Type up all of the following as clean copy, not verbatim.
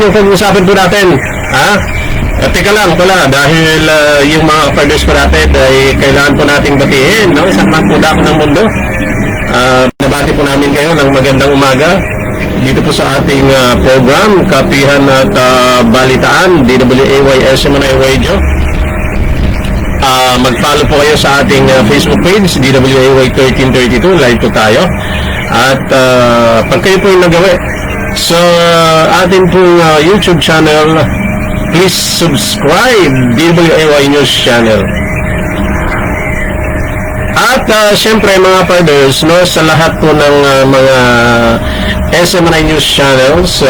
yung pag-uusapan po natin. Ha? Teka lang pala, dahil yung mga partners po natin ay kailangan po nating batiin, no? Isang man po dako ng mundo. Nabati po namin kayo ng magandang umaga dito po sa ating program, Kapihan at Balitaan, DWAY-SM9 Radio. Mag-follow po kayo sa ating Facebook page, DWAY1332, live po tayo. At pag kayo po yung nagawa sa ating pong YouTube channel, please subscribe, DWAY News Channel. At syempre mga partners, no, sa lahat po ng mga SM9 News Channels,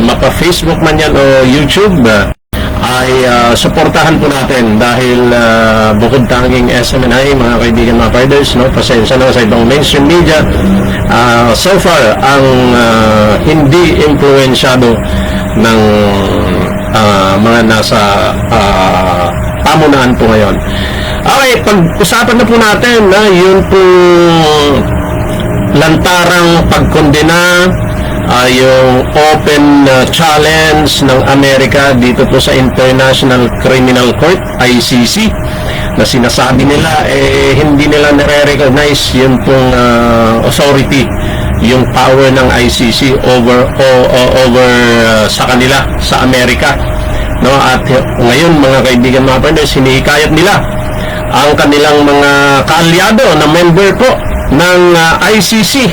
mapa-Facebook man yan o YouTube, ay suportahan po natin dahil bukod tanging SMNI, mga kaibigan, mga partners, no, pasensya na sa ibang mainstream media, so far ang hindi influensyado ng mga nasa pamunahan po ngayon. Okay, pag-usapan na po natin na yun po lantarang pagkondena, yung open challenge ng Amerika dito po sa International Criminal Court, ICC, na sinasabi nila hindi nila nare-recognize yung pong authority, yung power ng ICC over sa kanila, sa Amerika, no? At ngayon mga kaibigan, mga partners, hinihikayat nila ang kanilang mga kaalyado na member po ng ICC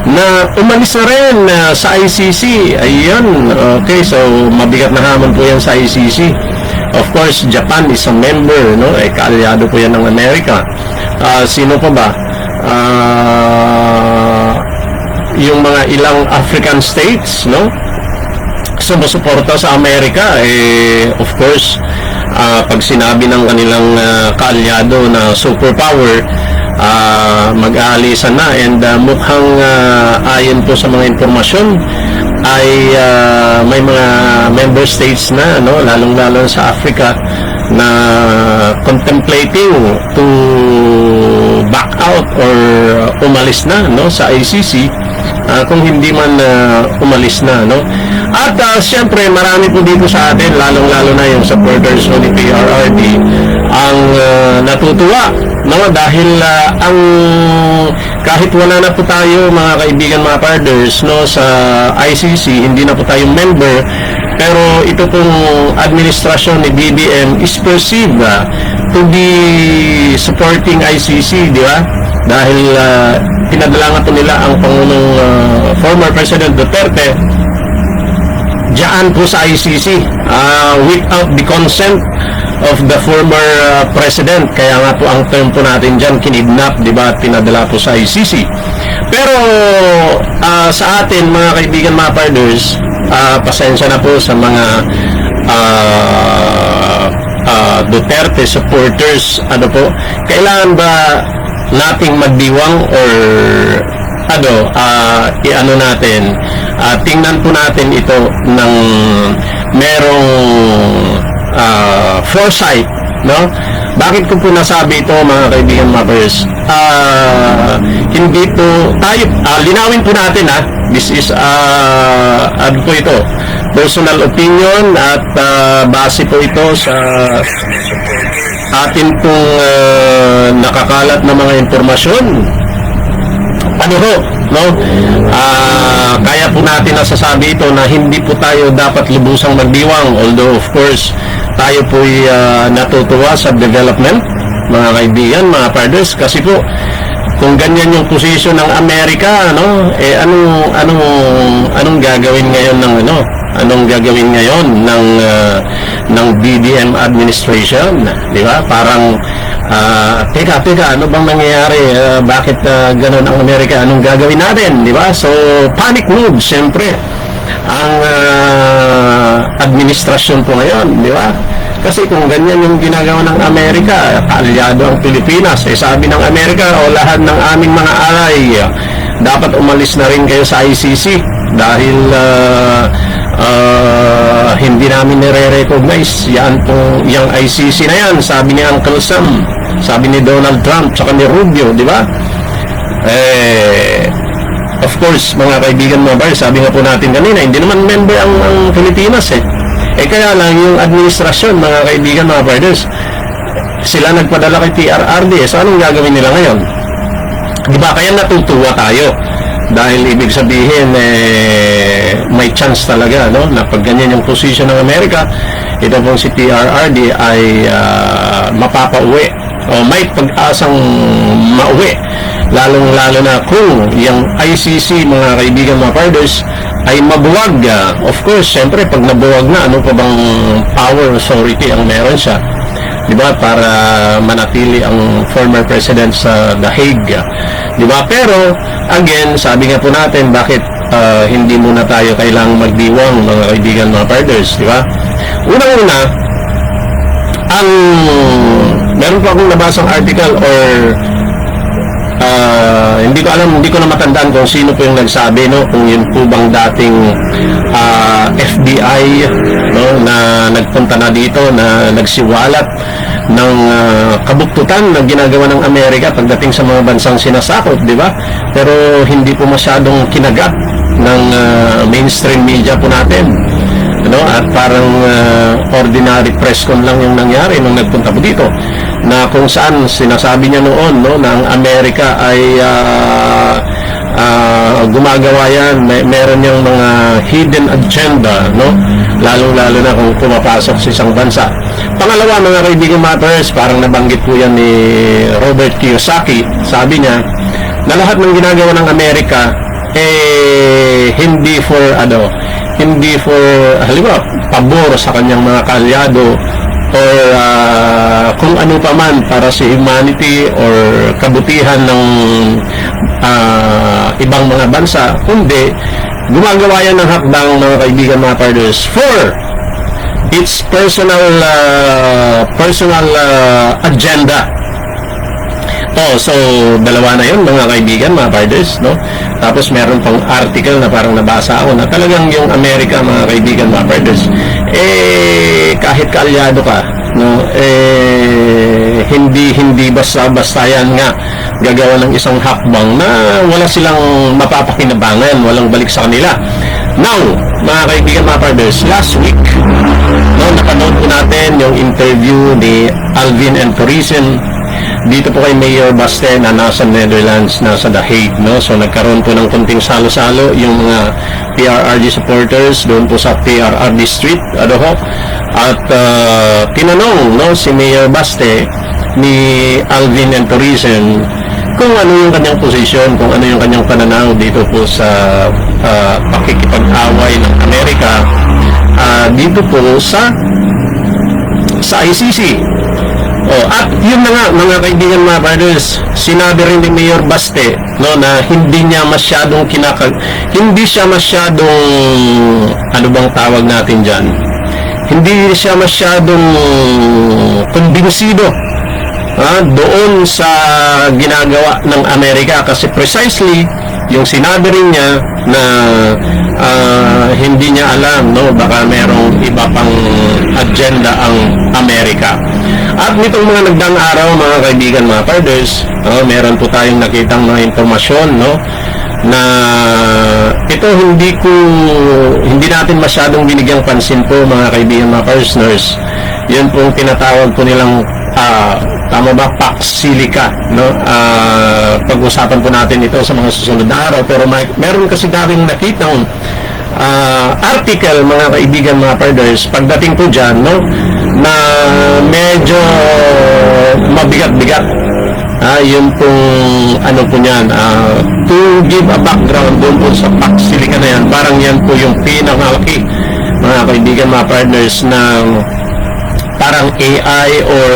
na umalis na rin sa ICC. Ayun, okay, so mabigat na hamon po yan sa ICC. Of course, Japan is a member, no? Kaalyado po yan ng Amerika. Sino pa ba? Yung mga ilang African states, no? Sumusuporta sa Amerika, of course, pag sinabi ng kanilang kaalyado na superpower, mag-aalisan na, and mukhang ayon po sa mga impormasyon ay may mga member states na, no, lalong-lalo sa Africa, na contemplating to back out or umalis na, no, sa ICC, kung hindi man umalis na, no. At siyempre marami po dito sa atin, lalong-lalo na yung supporters ni PRRD, ang natutuwa, no, dahil ang kahit wala na po tayo, mga kaibigan, mga partners, no, sa ICC, hindi na po tayo member, pero ito pong administrasyon ni BBM is perceived to be supporting ICC, di ba? Dahil pinadala nga po nila ang Pangulong former President Duterte diyan po sa ICC without the consent of the former president. Kaya nga po ang term po natin dyan, kinidnap, di ba, at pinadala po sa ICC. Pero sa atin, mga kaibigan, mga partners, pasensya na po sa mga Duterte supporters, ano po, kailangan ba nating magdiwang or i-ano natin, tingnan po natin ito ng merong foresight, no? Bakit ko po nasabi ito, mga kaibigan, mga partners? Hindi po tayo, linawin po natin, this is ano po ito, personal opinion, at base po ito sa atin pong nakakalat na mga impormasyon. Ano ho, no? Kaya po natin nasasabi ito na hindi po tayo dapat lubusang magdiwang, although of course tayo po'y natutuwa sa development, mga kaibigan, mga partners, kasi po kung ganyan yung posisyon ng Amerika, ano, anong gagawin ngayon ng anong gagawin ngayon ng BBM administration, di ba? Parang teka, ano bang nangyayari? Bakit ganun ang Amerika? Anong gagawin natin, di ba? So panic mode, siyempre, ang administrasyon po ngayon, di ba? Kasi kung ganyan yung ginagawa ng Amerika, kaalyado ang Pilipinas, sabi ng Amerika, o lahat ng aming mga alay, dapat umalis na rin kayo sa ICC dahil hindi namin nire-recognize yung ICC na yan, sabi ni Uncle Sam, sabi ni Donald Trump, saka ni Rubio, di ba? of course, mga kaibigan, mga bar, sabi nga po natin kanina, hindi naman member ang Pilipinas eh. Kaya lang yung administrasyon, mga kaibigan, mga brothers, sila nagpadala kay PRRD. So anong gagawin nila ngayon? Diba? Kaya natutuwa tayo. Dahil ibig sabihin, may chance talaga, no? Na pag ganyan yung position ng Amerika, ito pong si PRRD ay mapapauwi o may pag-asang mauwi, lalong-lalo na kung yung ICC, mga kaibigan, mga partners, ay mabuwag. Of course, syempre, pag nabuwag na, ano pa bang power authority ang meron siya, diba, para manatili ang former president sa The Hague, diba? Pero again, sabi nga po natin, bakit hindi muna tayo kailangang magdiwang, mga kaibigan, mga partners, diba? Unang-una, meron pa akong nabasang article or hindi ko alam, hindi ko na matandaan kung sino po yung nagsabi, no, kung yun po bang dating FBI, no, na nagpunta na dito, na nagsiwalat ng kabuktutan na ginagawa ng Amerika pagdating sa mga bansang sinasakop, di ba? Pero hindi po masyadong kinagat ng mainstream media po natin, no? At parang ordinary press con lang yung nangyari nung nagpunta po dito, na kung saan sinasabi niya noon, no, na ang Amerika ay gumagawa yan, meron yung mga hidden agenda, no, lalong-lalo na kung pumapasok sa isang bansa. Pangalawa, mga kaibigan, matters, parang nabanggit po yan ni Robert Kiyosaki. Sabi niya na lahat ng ginagawa ng Amerika hindi for halimbawa pabor sa kanyang mga kaalyado or kung ano pa man para sa humanity or kabutihan ng ibang mga bansa, kundi gumagawa yan ng hakbang, mga kaibigan, mga partners, for its personal agenda. So dalawa na yun, mga kaibigan, mga partners, no? Tapos meron pang article na parang nabasa ako na talagang yung Amerika, mga kaibigan, mga partners, kahit kaalyado ka, no, hindi basta yan nga gagawa ng isang hakbang na wala silang mapapakinabangan, walang balik sa kanila. Now, mga kaibigan, mga partners, last week, no, napanood po natin yung interview ni Alvin and Torrisen dito po kay Mayor Baste na nasa Netherlands, nasa The Hague, no? So nagkaroon po ng kunting salo-salo yung mga PRRD supporters doon po sa PRRD Street, at tinanong, no, si Mayor Baste ni Alvin and Torrisen kung ano yung kanyang posisyon, kung ano yung kanyang pananaw dito po sa pakikipag-away ng Amerika dito po sa ICC. At yun na nga, mga kaibigan, mga brothers, sinabi rin ni Mayor Baste, no, na hindi siya masyadong, ano bang tawag natin dyan, hindi siya masyadong kumbinsido doon sa ginagawa ng Amerika, kasi precisely yung sinabi rin niya na hindi niya alam, no, baka merong iba pang agenda ang Amerika. At nitong mga nagdaang araw, mga kaibigan, mga partners, meron po tayong nakitang mga impormasyon, no, na ito hindi natin masyadong binigyang pansin po, mga kaibigan, mga partners. Yun pong tinatawag po nilang tama ba, Pax Silica, no? Pag-usapan po natin ito sa mga susunod na araw, pero meron kasi daming nakitang article, mga kaibigan, mga partners, pagdating po dyan, no, na medyo mabigat-bigat. Yun pong ano po niyan, to give a background doon po sa Pax Silica na yan, parang yan po yung pinakalaki, mga kaibigan, mga partners, ng parang AI or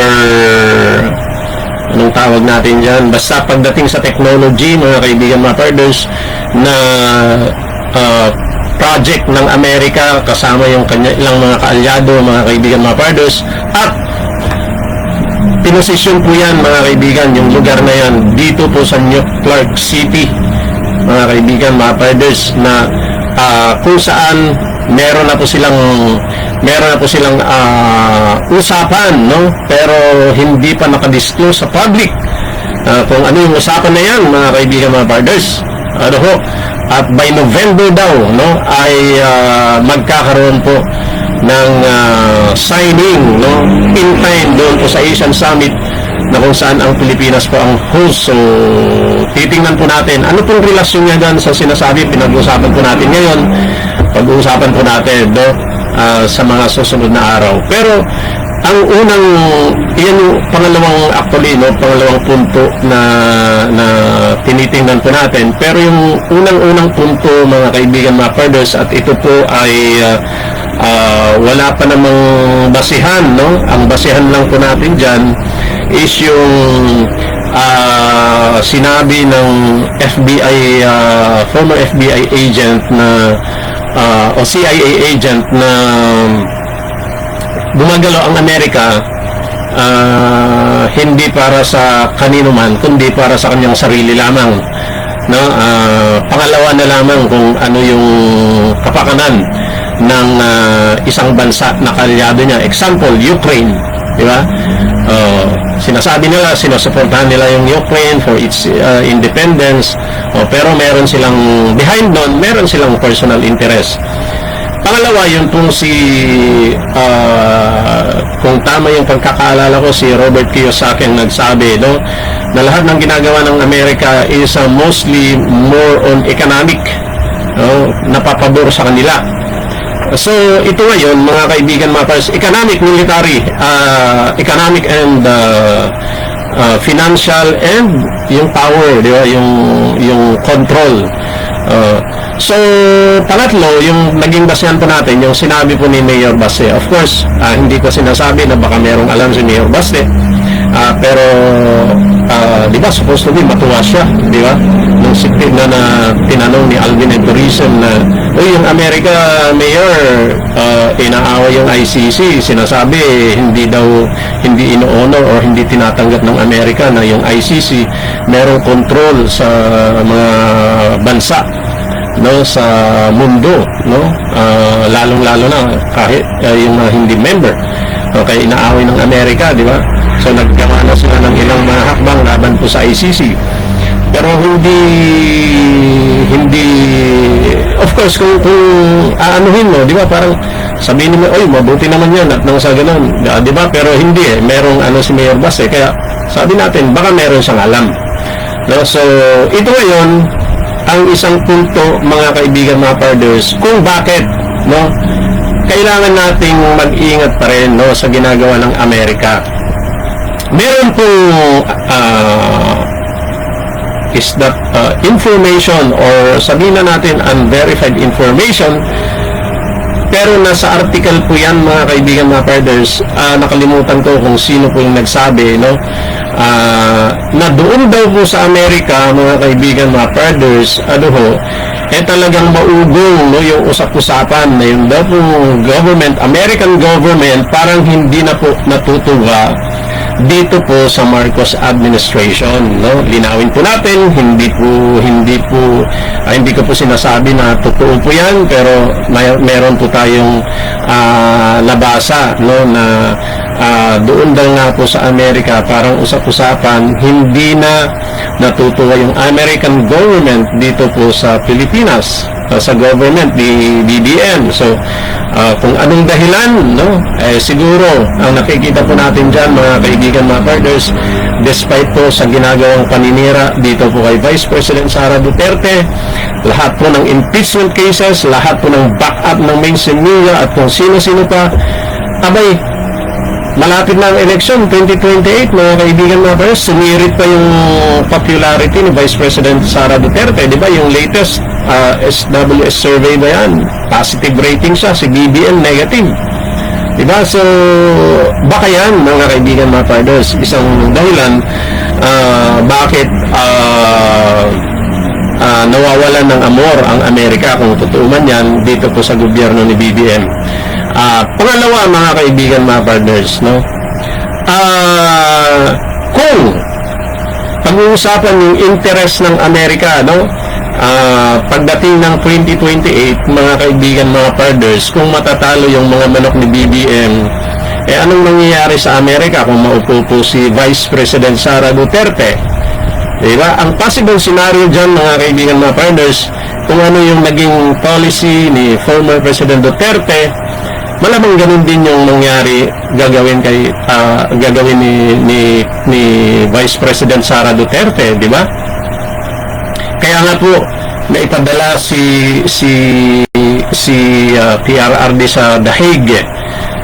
anong tawag natin dyan, basta pagdating sa technology, mga kaibigan, mga partners, na project ng Amerika kasama yung ilang mga kaalyado, mga kaibigan, mga partners, at pinosisyon po yan, mga kaibigan, yung lugar na yan dito po sa New Clark City, mga kaibigan, mga partners, na kung saan meron na po silang usapan, no, pero hindi pa nakadisclose sa public kung ano yung usapan na yan, mga kaibigan, mga partners. ano ho, at by November daw, no, ay magkakaroon po ng signing, no, in time doon po sa Asian Summit na kung saan ang Pilipinas po ang host. So titingnan po natin ano pong relasyon niya dyan sa sinasabi. Pinag-uusapan po natin ngayon, pag-uusapan po natin, no, sa mga susunod na araw. Pero ang unang, yan yung pangalawang punto na tinitingnan po natin. Pero yung unang punto, mga kaibigan, mga parders, at ito po ay wala pa namang basihan, no? Ang basihan lang po natin dyan is yung sinabi ng FBI, former FBI agent na o CIA agent na gumagalaw ang Amerika, hindi para sa kanino man, kundi para sa kanyang sarili lamang, no? Pangalawa na lamang kung ano yung kapakanan ng isang bansa na kalyado niya. Example, Ukraine, di ba? Sinasabi nila, sinusuportahan nila yung Ukraine for its independence, pero meron silang behind doon, meron silang personal interest. Pangalawa, yun pong kung tama yung pagkakaalala ko, si Robert Kiyosaki ang nagsabi, no, na lahat ng ginagawa ng Amerika is mostly more on economic, no, napapabor sa kanila. So ito ngayon, mga kaibigan, mga pars, economic, military, economic and financial, and yung power, di ba, yung control. So pangatlo, yung naging basehan po natin, yung sinabi po ni Mayor Baste. Of course, hindi ko sinasabi na baka merong alam si Mayor Baste, pero di ba, supposed to be matuwa siya, di ba, nung sikip na tinanong ni Alvin and Tourism na, yung Amerika, Mayor, inaaway yung ICC, sinasabi hindi ino-honor or hindi tinatanggap ng Amerika na yung ICC merong control sa mga bansa, no, sa mundo, no, lalong-lalo na kahit yung hindi member, okay, inaaway ng Amerika, di ba? So naggawa na sila ng ilang mga hakbang laban po sa ICC. Pero hindi of course, kung aanuhin mo, di ba, parang sabihin mo, oy, mabuti naman yan at nang sa ganun, di ba? Pero hindi, merong si Mayor Baste, kaya sabi natin baka meron siyang alam, no? So ito ngayon ang isang punto, mga kaibigan, mga parders, kung bakit, no, kailangan nating mag-ingat pa rin, no, sa ginagawa ng Amerika. Meron pong is that information, or sabihin na natin unverified information, pero nasa article po yan, mga kaibigan, mga parders. Nakalimutan ko kung sino po yung nagsabi, no, na doon daw po sa Amerika, mga kaibigan, mga parders, talagang maugong, no, yung usap-usapan na yung daw po government, American government, parang hindi na po natutuwa dito po sa Marcos administration, no? Linawin po natin, hindi ko po sinasabi na totoo po yan, pero meron po tayong nabasa, no, na doon daw nga po sa Amerika, parang usap-usapan, hindi na natutuwa yung American government dito po sa Pilipinas, sa government ni BBM. So kung anong dahilan, no, siguro ang nakikita po natin dyan, mga kaibigan, mga partners, despite po sa ginagawang paninira dito po kay Vice President Sara Duterte, lahat po ng impeachment cases, lahat po ng backup ng mainstream media at kung sino-sino pa, abay, malapit na ang election 2028, mga kaibigan, mga partners, sumirit pa yung popularity ni Vice President Sara Duterte, di ba? Yung latest SWS survey na yan, positive rating siya, si BBM negative, di ba? So baka yan, mga kaibigan, mga partners, isang dahilan bakit nawawalan ng amor ang Amerika, kung totoo man yan, dito po sa gobyerno ni BBM. Pangalawa, mga kaibigan, mga partners, no, kung pag-uusapan yung interest ng Amerika, no, pagdating ng 2028, mga kaibigan, mga partners, kung matatalo yung mga manok ni BBM, anong nangyayari sa Amerika kung maupo po si Vice President Sara Duterte? Diba? Ang possible scenario dyan, mga kaibigan, mga partners, kung ano yung naging policy ni former President Duterte, malamang ganun din yung nangyari gagawin ni Vice President Sara Duterte, di ba? Kaya nga po naipadala si PRRD sa The Hague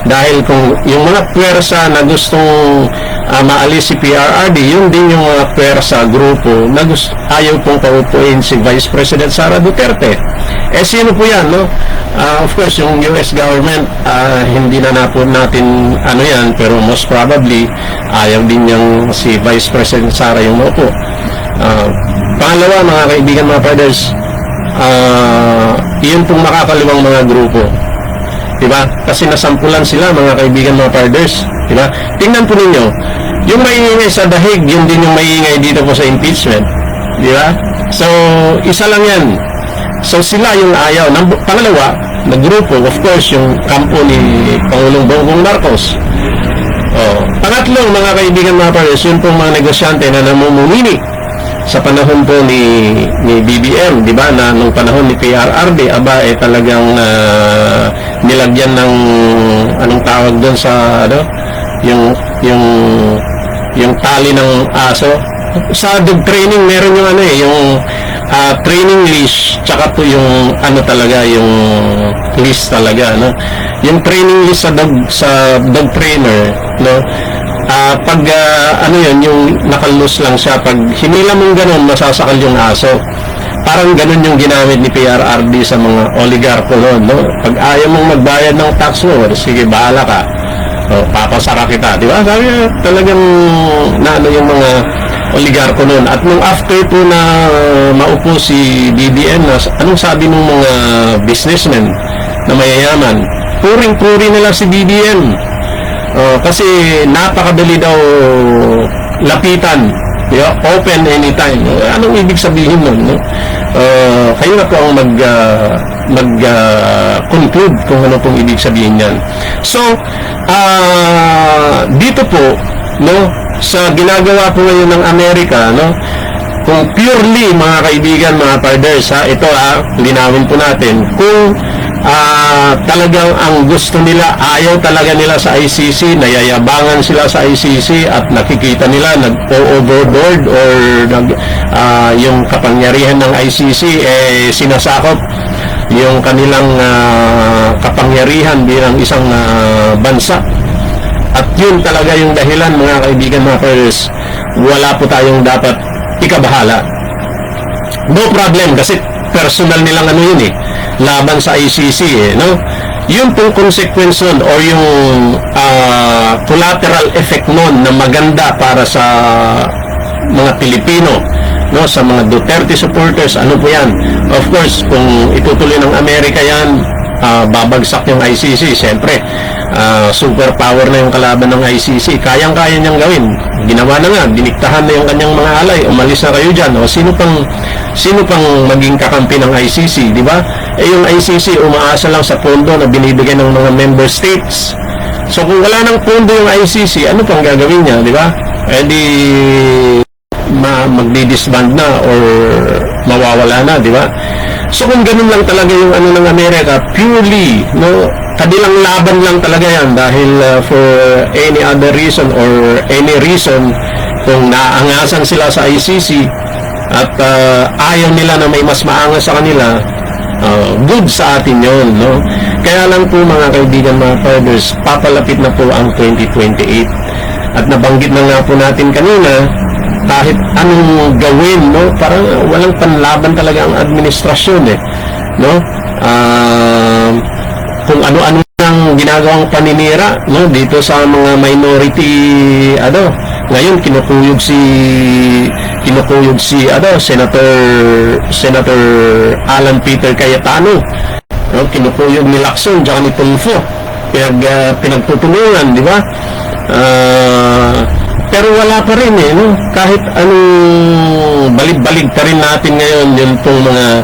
dahil kung yung mga pwersa na gustong maalis si PRRD, yun din yung mga pwersa grupo na ayaw pong paupuin si Vice President Sara Duterte. Sino po yan, no? Of course, yung US government, hindi na po natin yan, pero most probably ayaw din yung si Vice President Sara yung maupo. Pangalawa, mga kaibigan, mga brothers, yun pong makakaliwang mga grupo, diba? Kasi nasampulan sila, mga kaibigan, mga brothers, diba? Tingnan po ninyo, yung maiingay sa The Hague, yun din yung maiingay dito po sa impeachment, diba? So, isa lang yan. So, sila yung ayaw. Pangalawa, na grupo, of course, yung kampo ni Pangulong Bongbong Marcos. Pangatlo, mga kaibigan, mga brothers, yun pong mga negosyante na namumumili sa panahon po ni BBM, di ba, na nung panahon ni PRRD, talagang nilagyan ng anong tawag doon sa yung tali ng aso. Sa dog training meron yung yung training leash, tsaka po yung talaga yung leash talaga, no? Yung training leash sa dog trainer, no? Pag yun, yung nakalus lang siya, pag hinila mong ganun, masasakal yung aso. Parang ganun yung ginamit ni PRRD sa mga oligarko noon, no? Pag ayaw mong magbayad ng tax mo, sige, bahala ka. Papasara kita, di ba? Sabi talagang yung mga oligarko noon. At nung after po na maupo si BBM, anong sabi ng mga businessmen na mayayaman? Puring-puri nila si BBM. Kasi napakadali daw lapitan, diba? Open anytime. Anong ibig sabihin nun, no? Kayo na po ang mag-conclude kung ano pong ibig sabihin yan. So, dito po, no, sa ginagawa po ngayon ng Amerika, no, kung purely, mga kaibigan, mga partners, ito linawin po natin, kung talagang ang gusto nila, ayaw talaga nila sa ICC, nayayabangan sila sa ICC at nakikita nila nag-overboard or yung kapangyarihan ng ICC sinasakop yung kanilang kapangyarihan bilang isang bansa. At yun talaga yung dahilan, mga kaibigan, mga friends, wala po tayong dapat ikabahala. No problem, kasi personal nilang yun laban sa ICC, no? Yun pong consequence nun, or yung collateral effect nun na maganda para sa mga Pilipino, no, sa mga Duterte supporters, ano po yan? Of course, kung itutuloy ng Amerika yan, babagsak yung ICC, siyempre superpower na yung kalaban ng ICC, kayang-kaya niyang gawin, ginawa na nga, diniktahan na yung kanyang mga alay, umalis na kayo dyan, o sino pang maging kakampi ng ICC, di ba? Yung ICC umaasa lang sa pondo na binibigay ng mga member states. So kung wala ng pondo yung ICC, ano pang gagawin niya, di ba? Di magdi-disband na or mawawala na, di ba? So kung ganun lang talaga yung ng Amerika, purely, no, kadilang laban lang talaga yan dahil for any other reason or any reason, kung naaangasan sila sa ICC at ayaw nila na may mas maangas sa kanila, good sa atin yun, no? Kaya lang po, mga kaibigan, mga fathers, papalapit na po ang 2028 at nabanggit na nga po natin kanina, kahit anong gawin, no, parang walang panlaban talaga ang administrasyon, no? Kung ano-ano nang ginagawang paninira, no, dito sa mga minority, ngayon kinukuyog si Senator Alan Peter Cayetano, no, kinukuyog ni Lacson tsaka ni Tulfo, pinagtutulungan, di ba? Pero wala pa rin, no? Kahit anong balig-balig pa rin natin ngayon yun pong mga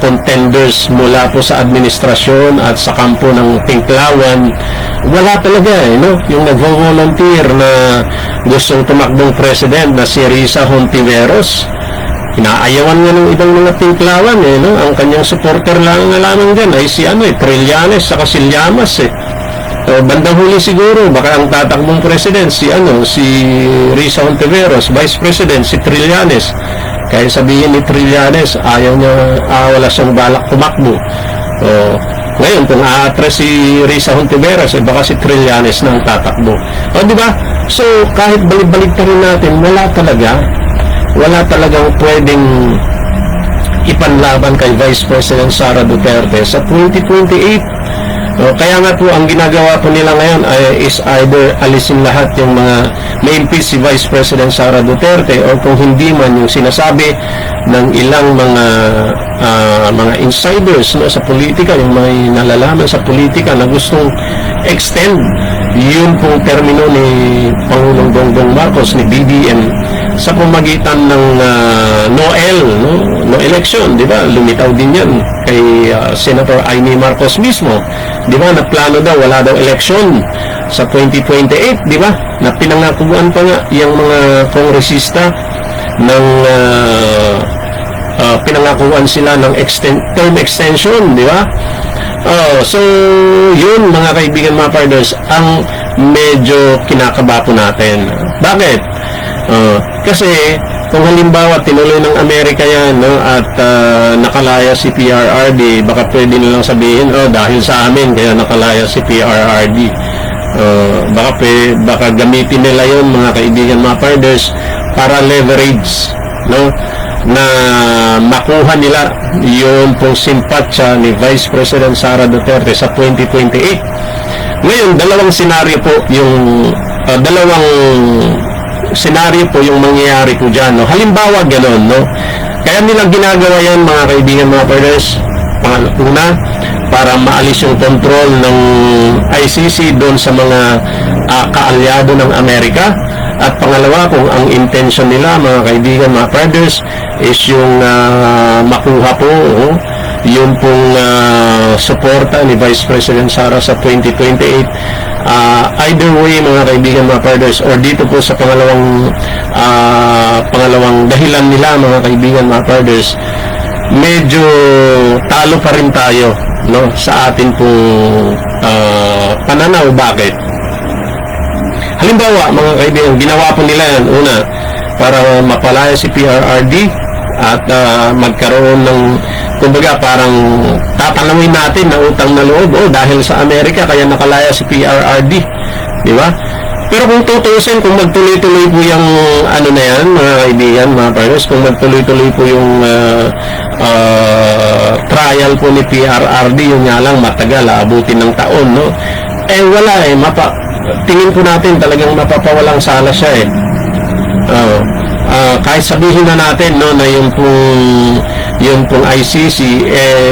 contenders mula po sa administrasyon at sa kampo ng Tinklawan, wala talaga no? Yung nagvo-volunteer na gustong tumakbong president na si Risa Hontiveros, inaayawan nga ng ibang mga tinklawan no? Ang kanyang supporter lang na lamang dyan ay si Trillanes saka si Llamas So, bandang huli siguro baka ang tatakbong president si Risa Hontiveros, vice president si Trillanes. Kaya sabihin ni Trillanes ayaw niya, wala siyang balak tumakbo. So, ngayon kung aatras si Risa Hontiveros baka si Trillanes na ang tatakbo. O di ba? So kahit balik-balik pa rin natin, wala talagang pwedeng ipanlaban kay Vice President Sara Duterte sa 2028. Kaya nga po ang ginagawa po nila ngayon is either alisin lahat yung mga ma-impeach si Vice President Sara Duterte o kung hindi man yung sinasabi ng ilang mga insiders sa politika, yung may nalalaman sa politika na gustong extend yun pong termino ni Pangulong Bongbong Marcos, ni BBM, sa pamagitan ng no election, di ba? Lumitaw din yan kay Senator Amy Marcos mismo, di ba? Na plano daw, wala daw election sa 2028, di ba? Na pinangakuan pa nga yung mga kongresista ng pinangakuan sila ng term extension, di ba? So, yun mga kaibigan, mga partners, ang medyo kinakaba po natin. Bakit? Kasi kung halimbawa tinuloy ng Amerika yan at nakalaya si PRRD, baka pwede nilang sabihin dahil sa amin kaya nakalaya si PRRD. Baka gamitin nila yun mga kaibigan, mga partners, para leverage na makuha nila yung pong simpatya ni Vice President Sara Duterte sa 2028. Ngayon, dalawang senaryo po yung mangyayari po dyan. Halimbawa, gano'n, Kaya nilang ginagawa yan, mga kaibigan, mga partners. Una, para maalis yung control ng ICC doon sa mga kaalyado ng Amerika. At pangalawa, kung ang intention nila, mga kaibigan, mga partners, is yung makuha po yung pong suporta ni Vice President Sara sa 2028. Either way, mga kaibigan, mga partners, or dito po sa pangalawang dahilan nila, mga kaibigan, mga partners, medyo talo pa rin tayo sa atin pong pananaw. Bakit? Halimbawa, mga kaibigan, ginawa po nila yan, una, para mapalaya si PRRD at magkaroon ng, kumbaga, parang tatanawin natin na utang na loob, dahil sa Amerika, kaya nakalaya si PRRD, di ba? Pero kung tutusin, kung magtuloy-tuloy po yung na yan, mga kaibigan, mga partners, kung magtuloy-tuloy po yung trial po ni PRRD, yun nga lang matagal, abutin ng taon, wala tingin po natin talagang mapapawalang sala siya kahit sabihin na natin na yung pong ICC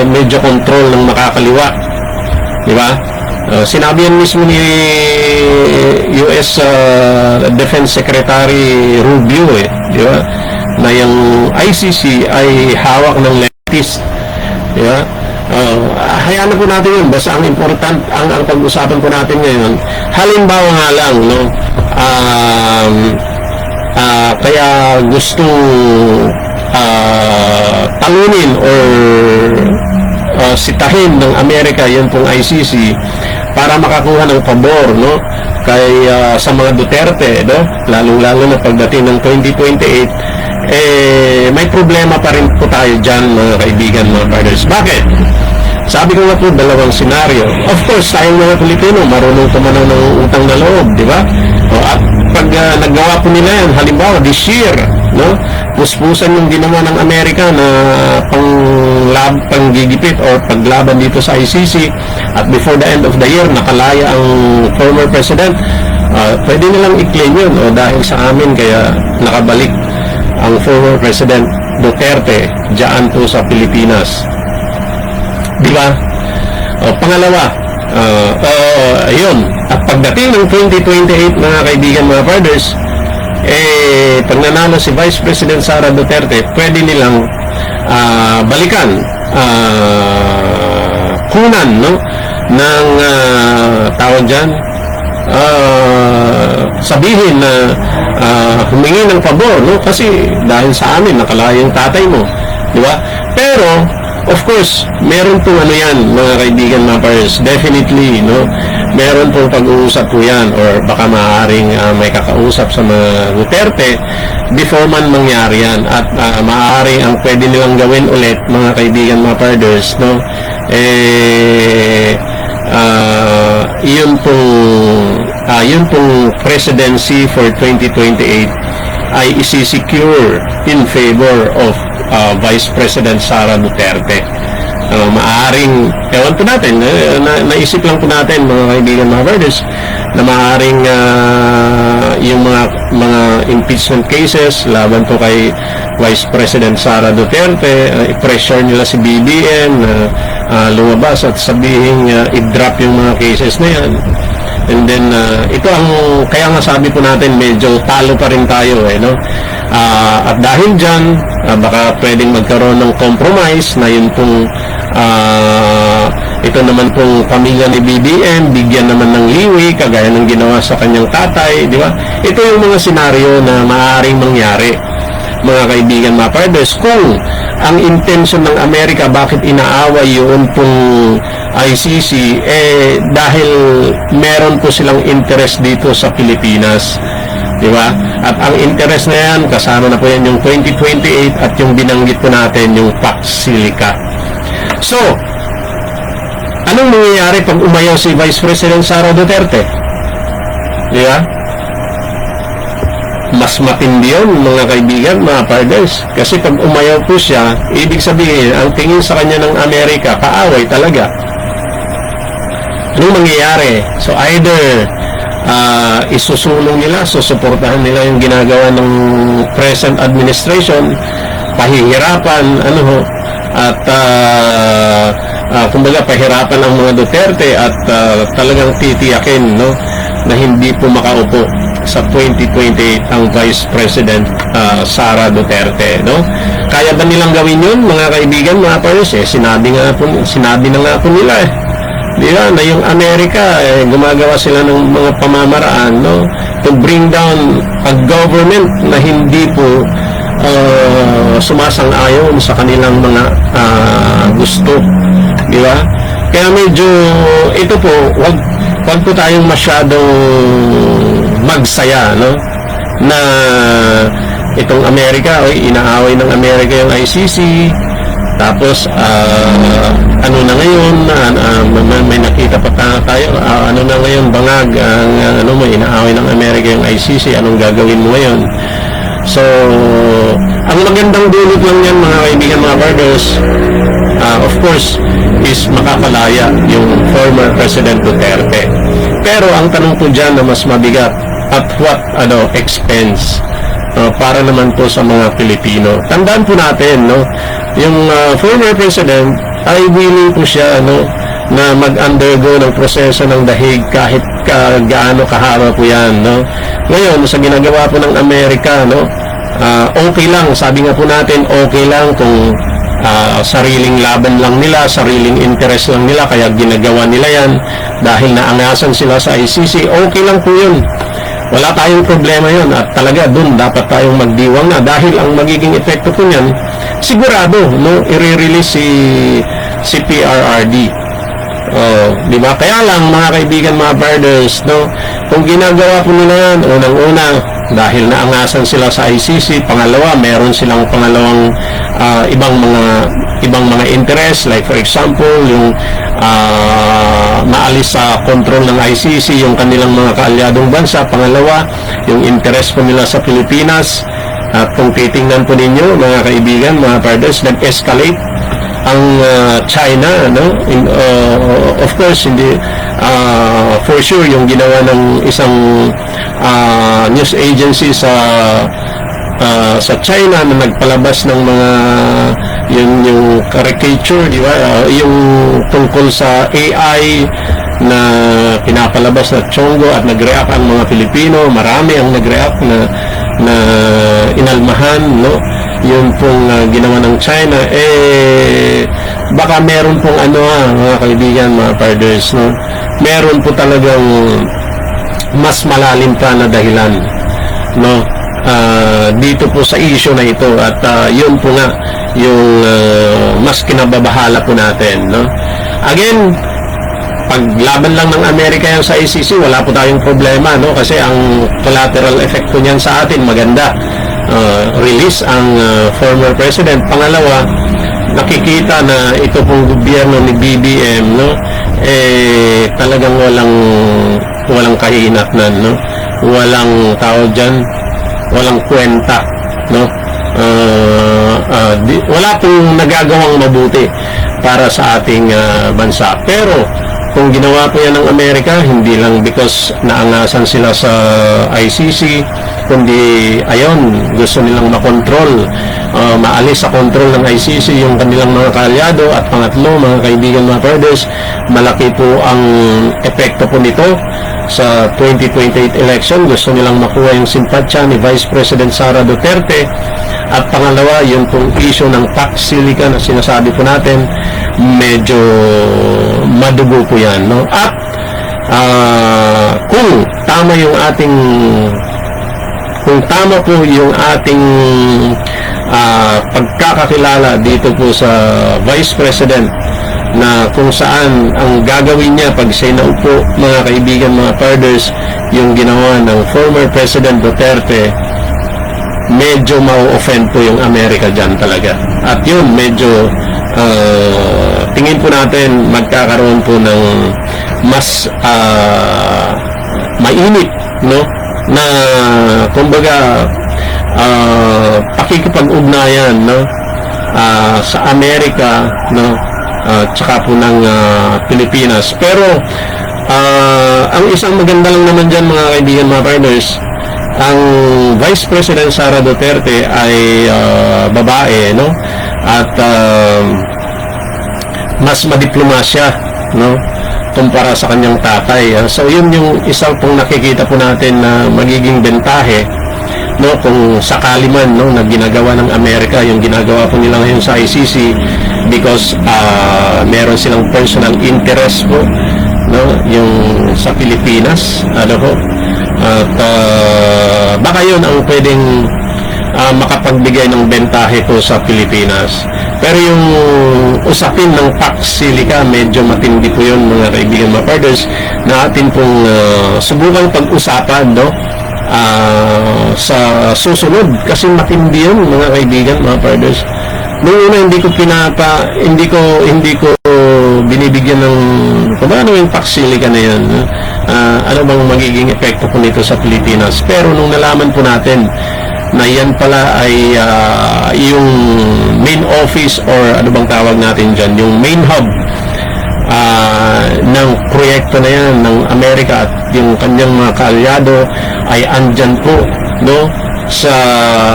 medyo control ng makakaliwa, di ba? Sinabi yan mismo ni US Defense Secretary Rubio di ba, na yung ICC ay hawak ng leftist, di ba? Hayaan na po natin yun. Basta ang important, ang pag-usapan po natin ngayon, halimbawa nga lang kaya gusto talunin or sitahin ng Amerika yung pong ICC para makakuha ng pabor kay sa mga Duterte, lalong-lalo na pagdating ng 2028, may problema pa rin po tayo dyan, mga kaibigan, mga partners. Bakit? Sabi ko nga po, dalawang senaryo. Of course, tayong mga Pilipino, marunong tumanaw ng utang na loob, di ba? At pag naggawa po nila yan, halimbawa, this year, puspusan yung ginawa ng Amerika na panggigipit or paglaban dito sa ICC, at before the end of the year, nakalaya ang former president, pwede nilang i-claim yun, dahil sa amin, kaya nakabalik ang former president Duterte dyan po sa Pilipinas. Di ba? Pangalawa, yun. At pagdating ng 2028, mga kaibigan, mga brothers, pag nanalo si Vice President Sara Duterte, pwede nilang kunan ng tawag tawag dyan, sabihin na humingi ng pabor, no? Kasi dahil sa amin nakalayo yung tatay mo, di ba? Pero of course meron pong ano yan, mga kaibigan, mga pars, definitely, no, meron pong pag-uusap po yan, or baka maaaring may kakausap sa mga Duterte before man mangyari yan, at maaaring ang pwede nilang gawin ulit, mga kaibigan, mga parders, no, yun pong presidency for 2028 ay isi-secure in favor of Vice President Sara Duterte. Maaring, ewan po natin, naisip lang po natin, mga kaibigan, mga brothers, na maaring yung mga impeachment cases laban po kay Vice President Sara Duterte, i-pressure nila si BBM na lumabas at sabihin i-drop yung mga cases na yan. And then, ito ang, kaya nga sabi po natin, medyo talo pa rin tayo, no? At dahil dyan, baka pwedeng magkaroon ng compromise na yun pong, ito naman pong pamilya ni BBM, bigyan naman ng liwi, kagaya ng ginawa sa kanyang tatay, di ba? Ito yung mga senaryo na maaaring mangyari, mga kaibigan, mga partners, kung ang intention ng Amerika, bakit inaaway yun pong ICC, dahil meron po silang interest dito sa Pilipinas, di ba? At ang interest na yan, kasama na po yan yung 2028 at yung binanggit po natin, yung Pax Silica. So, anong mangyayari pag umayaw si Vice President Sara Duterte? Di ba? Mas matindi yun, mga kaibigan, mga partners. Kasi pag umayaw po siya, ibig sabihin, ang tingin sa kanya ng Amerika, kaaway talaga. Anong mangyayari? So either isusulong nila, susuportahan nila yung ginagawa ng present administration, pahihirapan, at kumbaga pahirapan ang mga Duterte at talagang titiyakin, no, na hindi po makaupo sa 2028 ang Vice President Sara Duterte, no? Kaya ba nilang gawin yun, mga kaibigan, mga pares? Sinabi na nga po nila, di ba, na yung Amerika, gumagawa sila ng mga pamamaraan, no, to bring down a government na hindi po sumasang-ayon sa kanilang mga gusto, di ba? Kaya medyo ito po, wag po tayong masyadong magsaya, no, na itong Amerika, inaaway ng Amerika yung ICC. Tapos ano na ngayon, may nakita pa tayo, ano na ngayon, bangag, inaaway ng Amerika yung ICC, anong gagawin mo ngayon? So, ang magandang dulot lang yan, mga kaibigan, mga brothers, of course, is makakalaya yung former President Duterte. Pero ang tanong po dyan na mas mabigat, at what expense para naman po sa mga Pilipino. Tandaan po natin, no, yung former President ay willing po siya, no, na mag-undergo ng proseso ng dahig kahit gaano kahaba po yan, no. Ngayon, sa ginagawa po ng Amerika, no, okay lang, sabi nga po natin, okay lang kung sariling laban lang nila, sariling interest lang nila, kaya ginagawa nila yan dahil naangasan sila sa ICC, okay lang po yun. Wala tayong problema yun, at talaga dun dapat tayong magdiwang na, dahil ang magiging epekto po niyan, sigurado, no, i-release si PRRD. Di ba? Kaya lang, mga kaibigan, mga brothers, no, kung ginagawa po nila yan, unang-una, dahil naangasan sila sa ICC, pangalawa, meron silang pangalawang ibang mga interest, like for example, yung maalis sa control ng ICC yung kanilang mga kaalyadong bansa. Pangalawa, yung interest po nila sa Pilipinas. At kung titingnan po ninyo, mga kaibigan, mga brothers, nag-escalate ang China, no? Of course, hindi for sure yung ginawa ng isang news agency sa China na nagpalabas ng mga yung caricature, di ba? Yung tungkol sa AI na pinapalabas na Chongo, at nag-react ang mga Pilipino, marami ang nag-react na inalmahan, no, yun pong ginawa ng China. Baka meron pong mga kaibigan, mga brothers, no, meron po talagang mas malalim pa na dahilan, no, dito po sa issue na ito, at yun po nga yung mas kinababahala po natin, no. Again, paglaban lang ng Amerika yan sa ICC, wala po tayong problema, no, kasi ang collateral effect po niyan sa atin maganda. Release ang former president. Pangalawa, nakikita na ito pong gobyerno ni BBM, no, talagang walang kahinatnan, no, walang tawag dyan, walang kwenta, no, wala pong nagagawang mabuti para sa ating bansa. Pero kung ginawa po yan ng Amerika, hindi lang because naangasan sila sa ICC, kundi ayon, gusto nilang makontrol, maalis sa kontrol ng ICC yung kanilang mga kaalyado. At pangatlo, mga kaibigan, mga brothers, malaki po ang epekto po nito sa 2028 election. Gusto nilang makuha yung simpatsya ni Vice President Sara Duterte. At pangalawa, yung pong issue ng tax silica na sinasabi po natin, medyo madugo po yan, no? At kung tama po yung ating pagkakakilala dito po sa Vice President, na kung saan ang gagawin niya pag siya naupo, mga kaibigan, mga fathers, yung ginawa ng former President Duterte, medyo mau-offend po yung Amerika dyan talaga. At yun, medyo tingin po natin magkakaroon po ng mas mainit, no, na kumbaga pakikipag-ugnayan, no, sa Amerika, no, tsaka po ng Pilipinas. Pero ang isang maganda lang naman dyan, mga kaibigan, mga partners, ang Vice President Sara Duterte ay babae, no, at mas madiplomasya, no, kumpara sa kanyang tatay. So yun yung isang pong nakikita po natin na magiging bentahe, no, kung sakali man, no, na ginagawa ng Amerika yung ginagawa po nila ngayon sa ICC, because meron silang personal interest po, no, yung sa Pilipinas, ano po. At baka yun ang pwedeng makapagbigay ng bentahe po sa Pilipinas. Pero yung usapin ng tax silica, medyo matindi po yun, mga kaibigan, mga partners, na atin pong subukang pag-usapan, no, sa susunod, kasi matindi yun, mga kaibigan, mga partners. Noong una, hindi ko binibigyan ng kung ano yung tax silica na yan, ano bang magiging epekto po nito sa Pilipinas. Pero nung nalaman po natin na yan pala ay yung main office, or ano bang tawag natin dyan, yung main hub ng proyekto na yan ng Amerika, at yung kanyang mga kaalyado ay andyan po, no, sa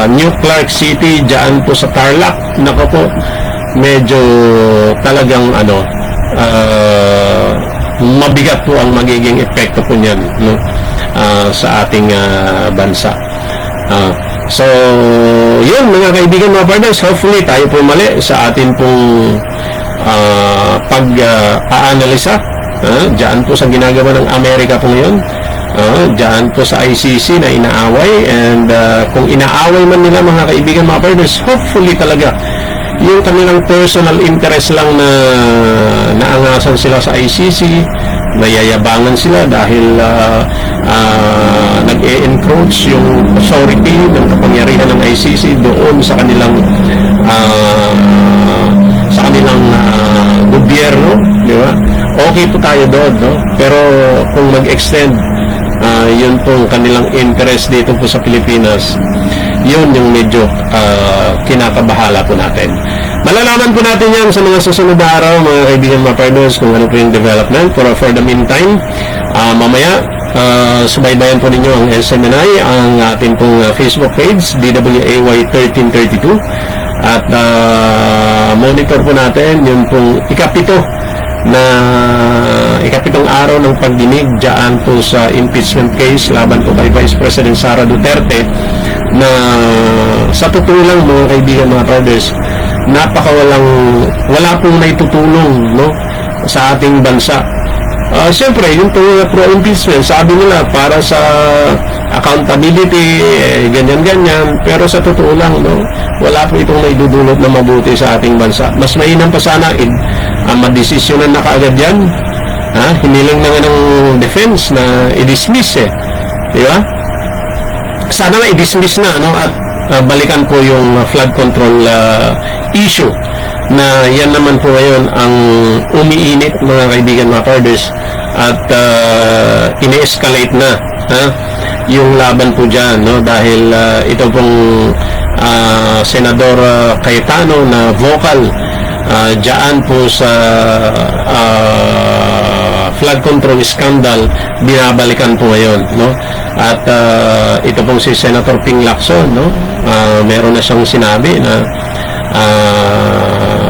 New Clark City, dyan po sa Tarlac. Nako po, medyo talagang mabigat po ang magiging epekto po niyan, no, sa ating bansa. So yun, mga kaibigan, mga partners, hopefully tayo po mali sa atin pong pag-aanalisa dyan po sa ginagawa ng Amerika po ngayon, dyan po sa ICC na inaaway. And kung inaaway man nila, mga kaibigan, mga partners, hopefully talaga yung kanilang personal interest lang na naangasan sila sa ICC, nayayabangan sila dahil nag-e-encroach yung authority ng kapangyarihan ng ICC doon sa kanilang gobyerno, di ba? Okay po tayo doon, no? Pero kung mag-extend yun pong kanilang interest dito po sa Pilipinas, yun yung medyo kinakabahala po natin. Malalaman po natin yan sa mga susunod na araw, mga kaibigan, mga partners, kung ano po yung development. For the meantime, mamaya subaybayan po ninyo ang SMNI, ang ating pong Facebook page, DWAY 1332, at monitor po natin yung pong ikapitong araw ng pagdinig dyan po sa impeachment case laban po kay Vice President Sara Duterte, na sa totoo lang, mga kaibigan, mga brothers, wala pong naitutulong, no, sa ating bansa Siyempre, yung pro-impeachment, sabi nila para sa accountability, ganyan-ganyan. Pero sa totoo lang, no, wala po itong naidudulot na mabuti sa ating bansa. Mas mainam pa sana, madesisyonan na kaagad yan. Hinilang na nga ng defense na i-dismiss Di ba? Sana nga i-dismiss na, no, at balikan po yung flood control issue na yan naman po ngayon ang umiinit, mga kaibigan, mga partners, at ine-escalate na yung laban po dyan, no? Dahil ito pong Senador Cayetano na vocal dyan po sa flood control scandal, binabalikan po ngayon, no? At ito pong si Senator Ping Lacson, no? Meron na siyang sinabi na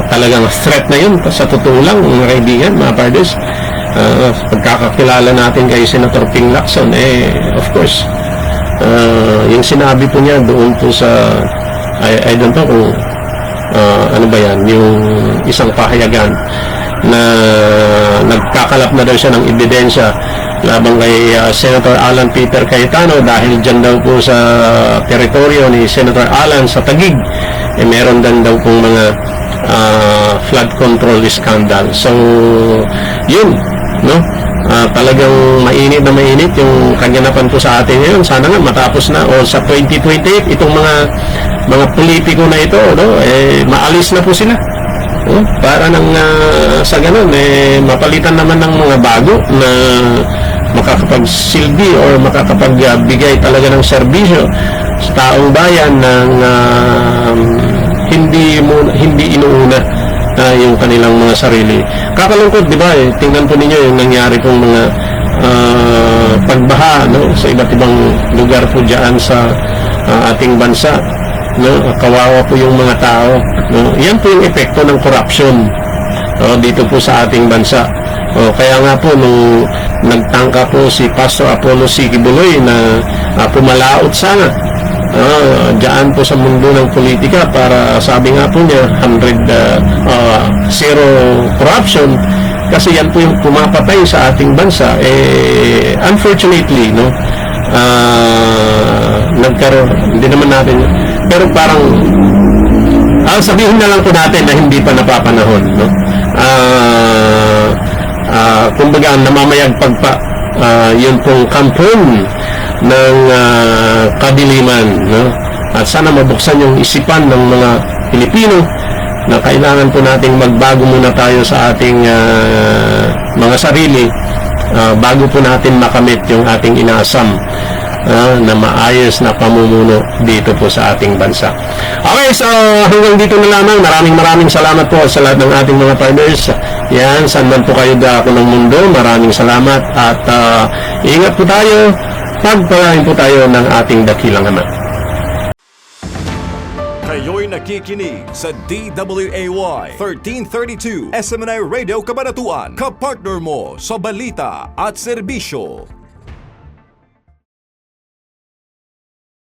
talagang threat na yun sa totoo lang, mga kaibigan, mga partners. Pagkakakilala natin kay Senator Ping Lacson, of course, yung sinabi po niya doon po sa I don't know kung ano ba yan, yung isang pahayagan na nagkakalap na daw siya ng ebidensya labang kay Senator Alan Peter Cayetano dahil dyan daw po sa teritoryo ni Senator Alan sa Taguig meron din daw pong mga flood control scandal. So yun, no, talagang mainit na mainit yung kaganapan po sa atin ngayon. Sana nga matapos na o sa 2028 itong mga politiko na ito, no, maalis na po sila. Para nang sa ganun mapalitan naman ng mga bago na makakapagsilbi or makakapagbigay talaga ng serbisyo sa taong bayan ng hindi inuuna yung kanilang mga sarili. Kakalungkot, di ba? Tingnan po ninyo yung nangyari pong mga pagbaha, no, sa iba't ibang lugar po diyan sa ating bansa. No, kawawa po yung mga tao, no? Yan po yung epekto ng corruption dito po sa ating bansa. Kaya nga po nung nagtangka po si Pastor Apollo C. Kibuloy na pumalaot sana diyan po sa mundo ng politika para sabi nga po niya zero corruption, kasi yan po yung pumapatay sa ating bansa. Unfortunately, no, nagkaroon, hindi naman natin, pero parang sabihin na lang po natin na hindi pa napapanahon, no? Kumbaga namamayagpag pa yun pong kampon ng kadiliman, no? At sana mabuksan yung isipan ng mga Pilipino na kailangan po nating magbago muna tayo sa ating mga sarili bago po natin makamit yung ating inaasam na maayos na pamumuno dito po sa ating bansa. Okay, so hanggang dito na lamang. Maraming salamat po sa lahat ng ating mga partners. Yan, saan man po kayo dako ng mundo, maraming salamat at ingat po tayo, pagpalain po tayo ng ating dakilang Ama. Kayo'y nakikinig sa DWAY 1332 SMNI Radio Cabanatuan, kapartner mo sa balita at serbisyo.